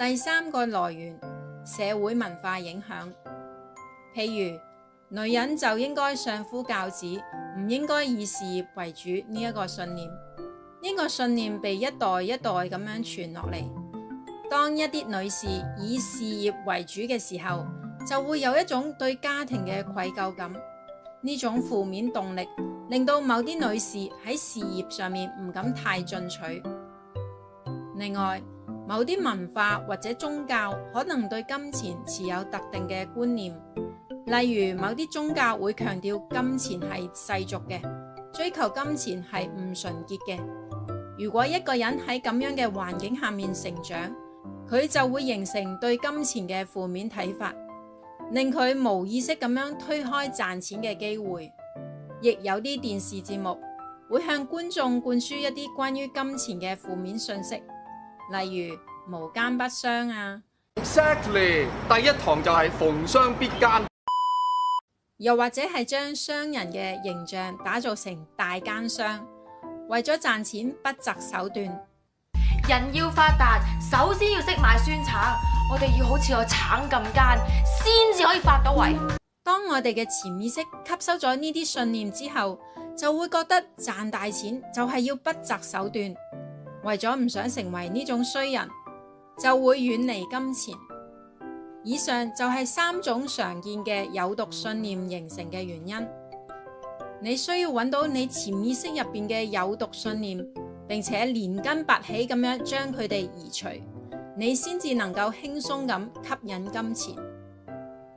第三個來源，社會文化影響。譬如女人就應該相夫教子，唔應該以事業為主呢一個信念。呢個信念被一代一代咁樣傳落嚟。當一啲女士以事業為主嘅時候，就會有一種對家庭嘅愧疚感。呢種負面動力令到某啲女士喺事業上面唔敢太進取。另外，某啲文化或者宗教可能對金錢持有特定嘅觀念，例如某啲宗教會強調金錢係世俗嘅，追求金錢係唔純潔嘅。如果一個人喺咁樣嘅環境下面成長，佢就會形成對金錢嘅負面睇法，令佢無意識咁樣推開賺錢嘅機會。亦有啲電視節目會向觀眾灌輸一啲關於金錢嘅負面信息，例如無奸不商啊。Exactly， 第一堂就係逢商必奸。又或者係將商人嘅形象打造成大奸商，為咗賺錢不擇手段。人要發達，首先要識買酸橙，我哋要好似個橙咁奸，先至可以發到圍。當我哋嘅潛意識吸收咗呢啲信念之後，就會覺得賺大錢就係要不擇手段，為咗唔想成為呢種衰人，就會遠離金錢。以上就係3種常見嘅有毒信念形成嘅原因。你需要揾到你潛意識入邊嘅有毒信念，並且連根拔起咁樣將佢哋移除，你先至能夠輕鬆咁吸引金錢。